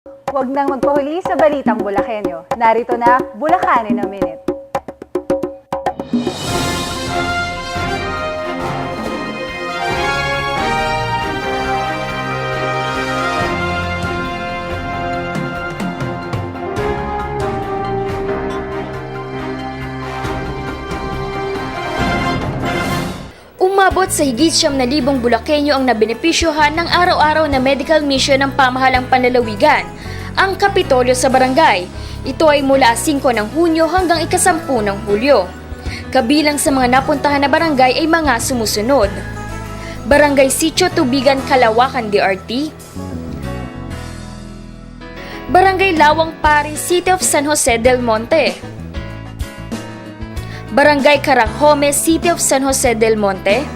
Huwag nang magpahuli sa balitang Bulakenyo. Narito na, Bulacan in a Minute. Umabot sa higit 9,000 Bulakenyo ang nabenepisyohan ng araw-araw na medical mission ng pamahalang panlalawigan, ang Kapitolyo sa Barangay. Ito ay mula 5 ng Hunyo hanggang 10 ng Hulyo. Kabilang sa mga napuntahan na barangay ay mga sumusunod: Barangay Sitio Tubigan, Kalawakan, DRT; Barangay Lawang Pari, City of San Jose del Monte; Barangay Carajome, City of San Jose del Monte;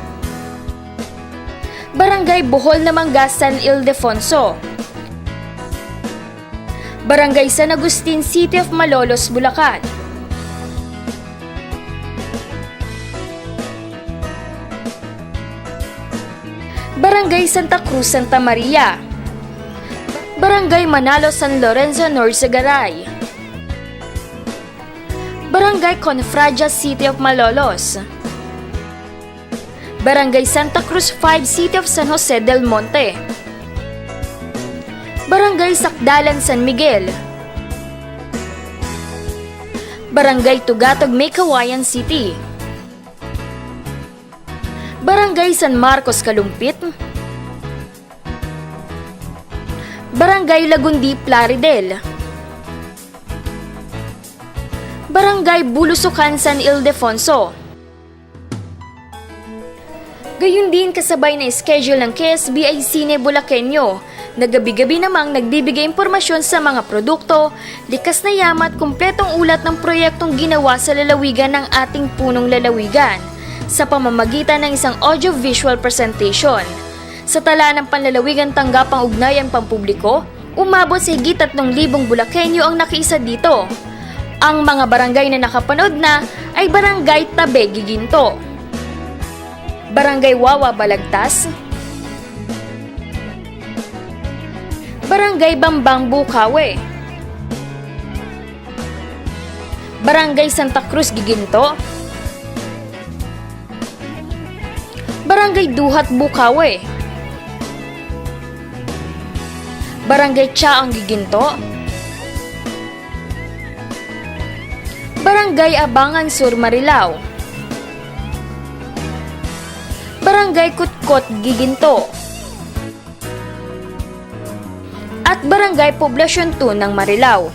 Barangay Bohol na Manga, San Ildefonso; Barangay San Agustin, City of Malolos, Bulacan; Barangay Santa Cruz, Santa Maria; Barangay Manalo, San Lorenzo, Norzagaray; Barangay Confradia, City of Malolos; Barangay Santa Cruz 5, City of San Jose del Monte; Barangay Sakdalan, San Miguel; Barangay Tugatog, Meycauayan City; Barangay San Marcos, Kalumpit; Barangay Lagundi, Plaridel; Barangay Bulusucan, San Ildefonso. Gayun din kasabay na schedule ng KSB ay Sine Bulakenyo, na gabi-gabi namang nagbibigay impormasyon sa mga produkto, likas na yamat, kumpletong ulat ng proyektong ginawa sa lalawigan ng ating punong lalawigan sa pamamagitan ng isang audio-visual presentation. Sa tala ng panlalawigan tanggapang ugnayan pampubliko, umabot sa higit 3,000 Bulakenyo ang nakiisa dito. Ang mga barangay na nakapanood na ay Barangay Tabe, Giginto; Barangay Wawa, Balagtas; Barangay Bambang, Bukawe; Barangay Santa Cruz, Giginto; Barangay Duhat, Bukawe; Barangay Chaang, Giginto; Barangay Abangan Sur, Marilao; Barangay Kutkot, Giginto; at Barangay Poblasyon 2 ng Marilao.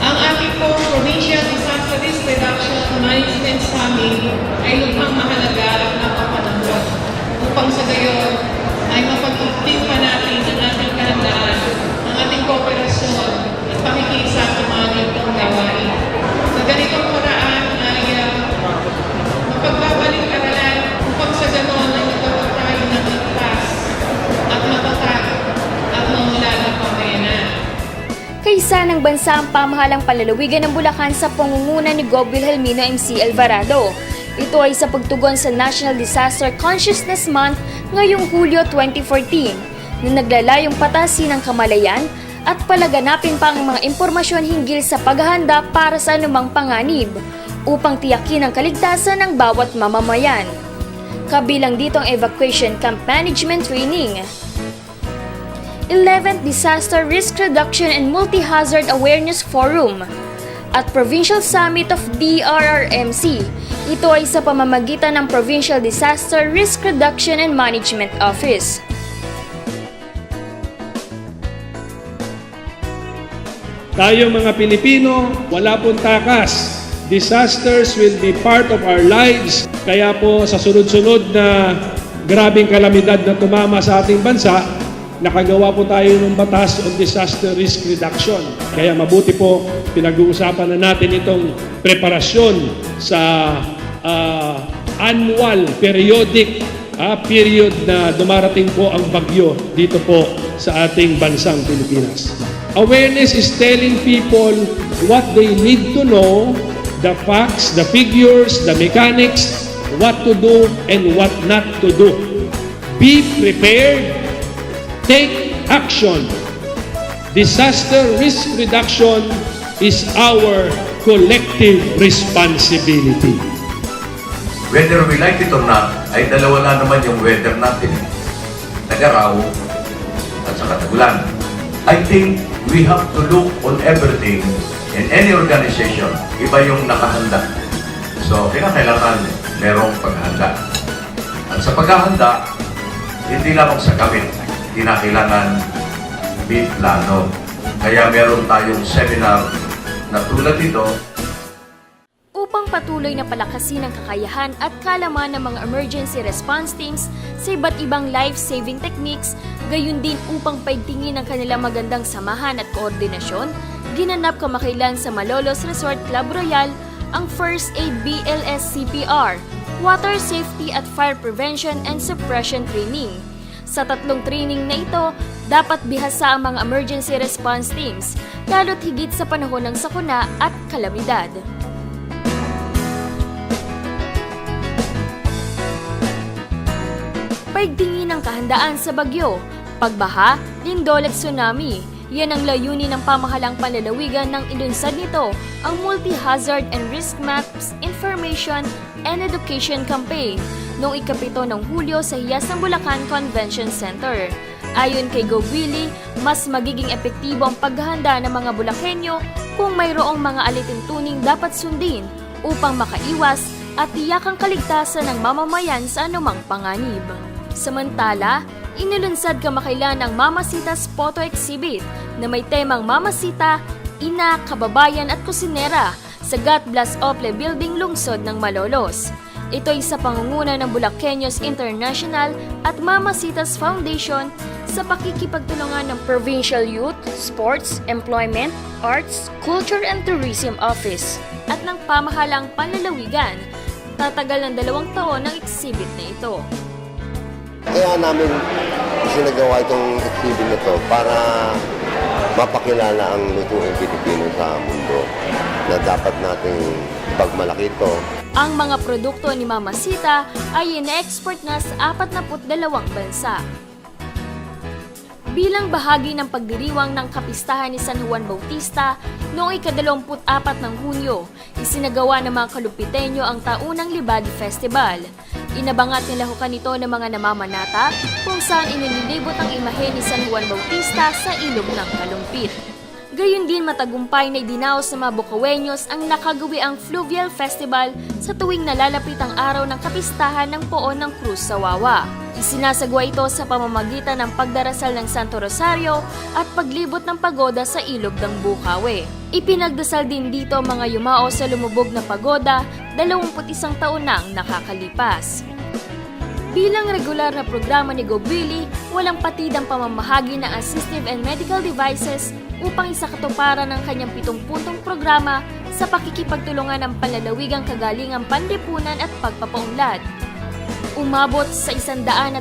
Ang ating po Provincial Disaster Risk Reduction and Management Summit ay lubhang mahalaga at napapanahon upang sa gayon ay mapag-update pa natin ang ating kahandaan, ang ating kooperasyon at pakikisa sa mga ganitong gawain. Sa ganitong paraan ay mapagbabalik-aralan upang sa ganon ay magkaroon tayo ng ligtas at matatag at mawala ng pamayanan. Kaisa ng bansa ang pamahalang panlalawigan ng Bulacan sa pangunguna ni Gov. Wilhelmino MC Alvarado. Ito ay sa pagtugon sa National Disaster Consciousness Month ngayong Hulyo 2014 na naglalayong patasin ng kamalayan at palaganapin pa ang mga impormasyon hinggil sa paghahanda para sa anumang panganib upang tiyakin ang kaligtasan ng bawat mamamayan. Kabilang dito ang Evacuation Camp Management Training, 11th Disaster Risk Reduction and Multi-Hazard Awareness Forum, at Provincial Summit of DRRMC. Ito ay sa pamamagitan ng Provincial Disaster Risk Reduction and Management Office. Tayo mga Pilipino, wala pong takas. Disasters will be part of our lives. Kaya po sa sunod-sunod na grabing kalamidad na tumama sa ating bansa, nakagawa po tayo ng batas on disaster risk reduction. Kaya mabuti po, pinag-uusapan na natin itong preparasyon sa annual, periodic period na dumarating po ang bagyo dito po sa ating bansang Pilipinas. Awareness is telling people what they need to know, the facts, the figures, the mechanics, what to do and what not to do. Be prepared. Take action. Disaster risk reduction is our collective responsibility. Whether we like it or not, ay dalawa na naman yung weather natin. Nag-araw at saka tagulan. I think we have to look on everything in any organization. Iba yung nakahanda. So, kailangan merong paghahanda. At sa paghahanda, hindi lamang sa gamit, kailangan may plano. Kaya meron tayong seminar na tulad dito. Upang patuloy na palakasin ang kakayahan at kalaman ng mga emergency response teams sa iba't ibang life-saving techniques, gayon din upang paigtingin ang kanilang magandang samahan at koordinasyon, ginanap kamakailan sa Malolos Resort Club Royal ang First Aid BLS CPR, Water Safety at Fire Prevention and Suppression Training. Sa tatlong training na ito, dapat bihasa ang mga emergency response teams, lalo't higit sa panahon ng sakuna at kalamidad. Paigtingin ang kahandaan sa bagyo, pagbaha, lindol at tsunami. Yan ang layunin ng pamahalang panlalawigan ng ilunsad nito, ang Multi-Hazard and Risk Maps Information and Education Campaign noong ika-7 ng Hulyo sa Hiyas ng Bulacan Convention Center. Ayon kay Go Willie, mas magiging epektibo ang paghahanda ng mga Bulakenyo kung mayroong mga alituntuning dapat sundin upang makaiwas at tiyak ang kaligtasan ng mamamayan sa anumang panganib. Samantala, inilunsad kamakailan ang Mamasitas Photo Exhibit na may temang Mamasita, Ina, Kababayan at Kusinera sa God Bless Ople Building lungsod ng Malolos. Ito ay sa pangunguna ng Bulakeños International at Mamasitas Foundation sa pakikipagtulungan ng Provincial Youth, Sports, Employment, Arts, Culture and Tourism Office at ng pamahalang panlalawigan. Tatagal ng 2 taon ang exhibit na ito. Kaya namin isinagawa itong exhibit na to para mapakilala ang lutuing Pilipino sa mundo na dapat nating pagmalaki ito. Ang mga produkto ni Mamasita ay ine-export na sa 42 bansa. Bilang bahagi ng pagdiriwang ng kapistahan ni San Juan Bautista noong ika-24 ng Hunyo, isinagawa ng mga Kalupiteño ang Taunang Libad Festival. Inabangat nilahukan ito ng mga namamanata kung saan inililibot ang imahe ni San Juan Bautista sa ilog ng Kalumpit. Gayun din matagumpay na idinaos ng mga Bukaweños ang nakagawiang Fluvial Festival sa tuwing nalalapit ang araw ng kapistahan ng Poon ng Cruz sa Wawa. Isinasagwa ito sa pamamagitan ng pagdarasal ng Santo Rosario at paglibot ng pagoda sa ilog ng Bukawe. Ipinagdasal din dito ang mga yumao sa lumubog na pagoda 21 taon nang nakakalipas. Bilang regular na programa ni Go Willie, walang patid ang pamamahagi ng assistive and medical devices upang isakatuparan ang kanyang 7-puntong programa sa pakikipagtulungan ng panlalawigang kagalingang panlipunan at pagpapaunlad. Umabot sa 162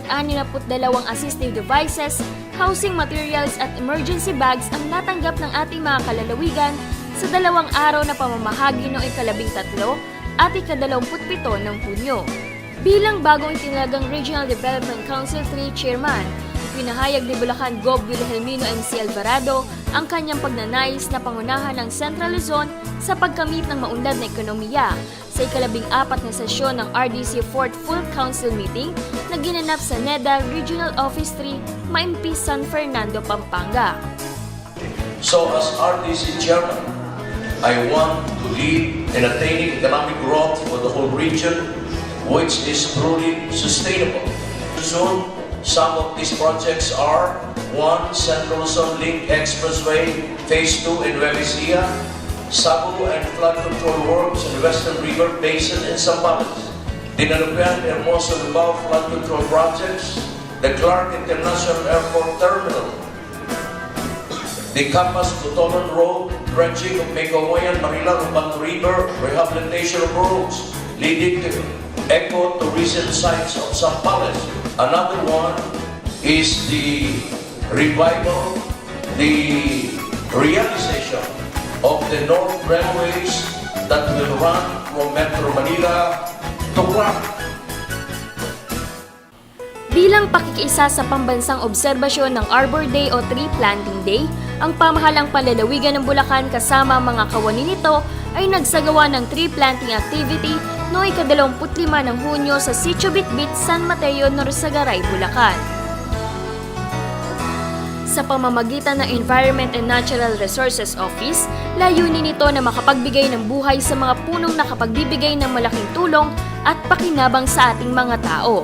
assistive devices, housing materials at emergency bags ang natanggap ng ating mga kalalawigan sa 2 araw na pamamahagi noong ika-13 at ika-27 ng Hunyo. Bilang bagong itinagang Regional Development Council 3 Chairman, pinahayag ni Bulacan Gov. Wilhelmino MC Alvarado ang kanyang pagnanais na pangunahan ng Central Luzon sa pagkamit ng maunlad na ekonomiya sa ika-14 na sesyon ng RDC 4th Full Council Meeting na ginanap sa NEDA Regional Office 3, Maimpi, San Fernando, Pampanga. So as RDC Chairman, I want to lead in attaining economic growth for the whole region, which is truly sustainable. Soon, some of these projects are 1. Central Luzon Link Expressway Phase 2 in Nueva Ecija, Sabu and flood control works in Western River Basin in Zambales, Dinalupian Hermoso Lubao flood control projects, the Clark International Airport Terminal, the Capas Cotolan Road, dredging of Megawayan, Marilang, Bantu River, rehabilitation of roads leading to eco tourism sites of Zambales. Another one is the revival, the realization of the North Railways that will run from Metro Manila to Clark. Bilang pakikiisa sa pambansang obserbasyon ng Arbor Day o Tree Planting Day, ang pamahalang panlalawigan ng Bulacan kasama ang mga kawani nito ay nagsagawa ng tree planting activity noong ika-25 ng Hunyo sa Sitio Bitbit, San Mateo, Norsagaray, Bulacan. Sa pamamagitan ng Environment and Natural Resources Office, layunin nito na makapagbigay ng buhay sa mga punong nakapagbibigay ng malaking tulong at pakinabang sa ating mga tao.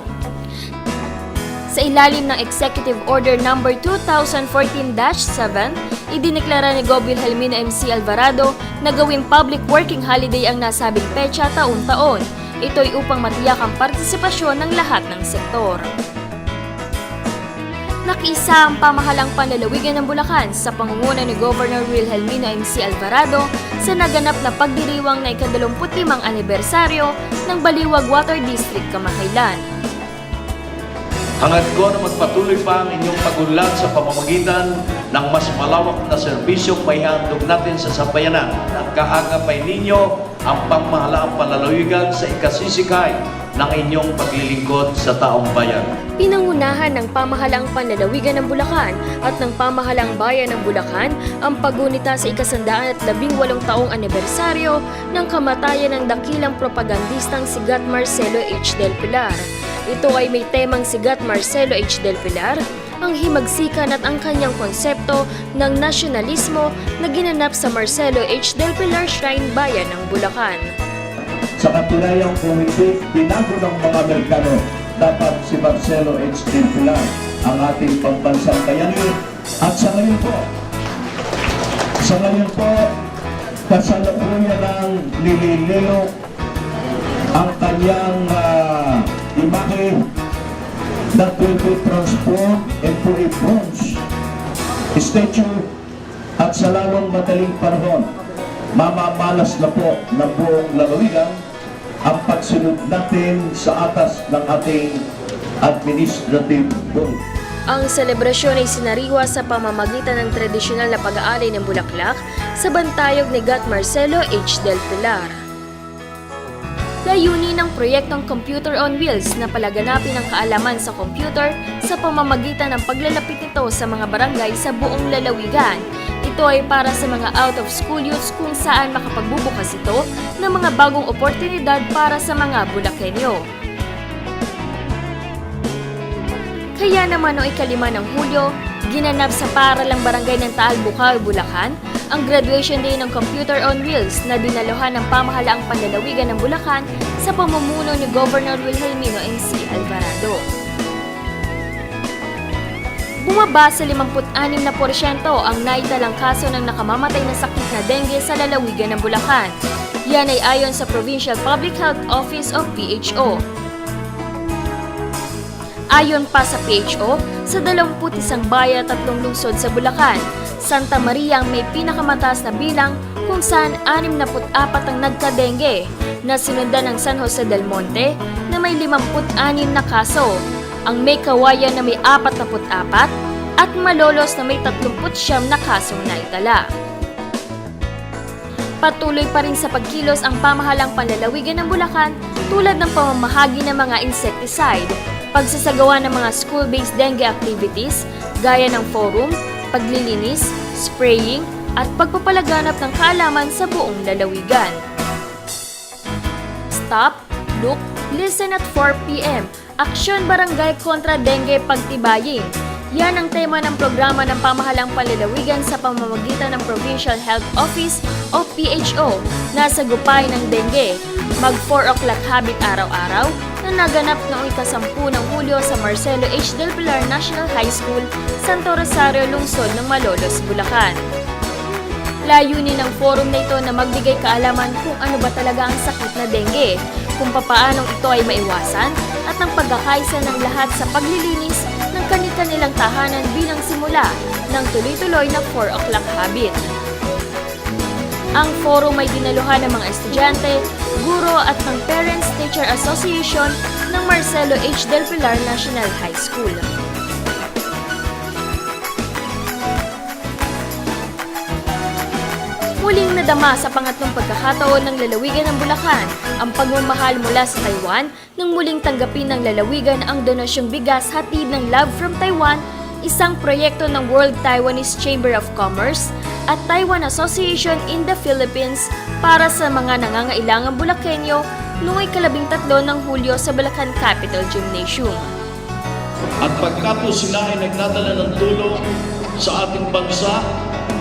Sa ilalim ng Executive Order No. 2014-7, idineklara ni Gov. Wilhelmina MC Alvarado na gawing public working holiday ang nasabing petsa taon-taon. Ito'y upang matiyak ang partisipasyon ng lahat ng sektor. Nakiisa ang pamahalang panlalawigan ng Bulacan sa pangunguna ni Governor Wilhelmina MC Alvarado sa naganap na pagdiriwang na ika-25 anibersaryo ng Baliwag Water District kamakailan. Hangad ko na magpatuloy pa ang inyong pagunlad sa pamamagitan ng mas malawak na serbisyong may handog natin sa sambayanan. Nagkaagapay ninyo ang pamahalaang panlalawigan sa ikasisikay ng inyong paglilingkod sa taong bayan. Pinangunahan ng pamahalang panlalawigan ng Bulacan at ng pamahalang bayan ng Bulacan ang paggunita sa ika-118 taong anibersaryo ng kamatayan ng dakilang propagandistang si Gat Marcelo H. Del Pilar. Ito ay may temang si Gat Marcelo H. Del Pilar, ang himagsikan at ang kanyang konsepto ng nasyonalismo na ginanap sa Marcelo H. Del Pilar Shrine Bayan ng Bulacan. Sa katunayang kung hindi binago ng mga Amerikano, dapat si Marcelo H. Del Pilar ang ating pambansang bayani. At sa ngayon po, kasalukuyan ng nilililo ang kanyang imahe that will be transformed into a bronze statue at sa lalong madaling panahon, mamamalas na po ng buong lalawigan ang pagsunod natin sa atas ng ating administrative rule. Ang selebrasyon ay sinariwa sa pamamagitan ng tradisyonal na pag-aari ng bulaklak sa bantayog ni Gat Marcelo H. Del Pilar. Layunin ng proyektong Computer on Wheels na palaganapin ang kaalaman sa computer sa pamamagitan ng paglalapit nito sa mga barangay sa buong lalawigan. Ito ay para sa mga out-of-school youths kung saan makapagbubukas ito ng mga bagong oportunidad para sa mga Bulakenyo. Kaya naman noong ika-5 ng Hulyo, ginanap sa Paralang Barangay ng Taal, Bukaw, Bulacan, ang graduation day ng Computer on Wheels na dinaluhan ng pamahalaang panlalawigan ng Bulacan sa pamumuno ni Governor Wilhelmino MC Alvarado. Bumaba sa 56% ang naitalang kaso ng nakamamatay na sakit na dengue sa lalawigan ng Bulacan. Yan ay ayon sa Provincial Public Health Office o PHO. Ayon pa sa PHO, sa 21 bayan at 3 lungsod sa Bulacan, Santa Maria ang may pinakamataas na bilang kung saan 64 ang nagka-dengue, na sinundan ng San Jose del Monte na may 56 na kaso, ang May Kawayan na may 44 at Malolos na may 39 na kasong naitala. Patuloy pa rin sa pagkilos ang pamahalang panlalawigan ng Bulacan tulad ng pamamahagi ng mga insecticide, pagsasagawa ng mga school-based dengue activities gaya ng forum, paglilinis, spraying, at pagpapalaganap ng kaalaman sa buong lalawigan. Stop, Look, Listen at 4 p.m. Aksyon Barangay kontra Dengue Pagtibayin. Yan ang tema ng programa ng pamahalang panlalawigan sa pamamagitan ng Provincial Health Office o PHO na sagupay ng dengue. Mag 4 o'clock habit araw-araw na naganap noong ika-10 ng Hulyo sa Marcelo H. Del Pilar National High School, Santo Rosario, lungsod ng Malolos, Bulacan. Layunin ng forum na ito na magbigay kaalaman kung ano ba talaga ang sakit na dengue, kung papaanong ito ay maiwasan, at ang pagkakaisa ng lahat sa paglilinis ng kanilang tahanan bilang simula ng tuloy-tuloy na 4 o'clock habit. Ang forum ay dinaluhan ng mga estudyante, guro at ng Parents-Teacher Association ng Marcelo H. Del Pilar National High School. Muling nadama sa pangatlong pagkakataon ng lalawigan ng Bulacan ang pagmamahal mula sa Taiwan nang muling tanggapin ng lalawigan ang donasyong bigas hatid ng Love from Taiwan, isang proyekto ng World Taiwanese Chamber of Commerce at Taiwan Association in the Philippines para sa mga nangangailangang Bulakenyo noong 13 ng Hulyo sa Bulacan Capital Gymnasium. At pagka po sila ay nagdadala ng tulong sa ating bansa,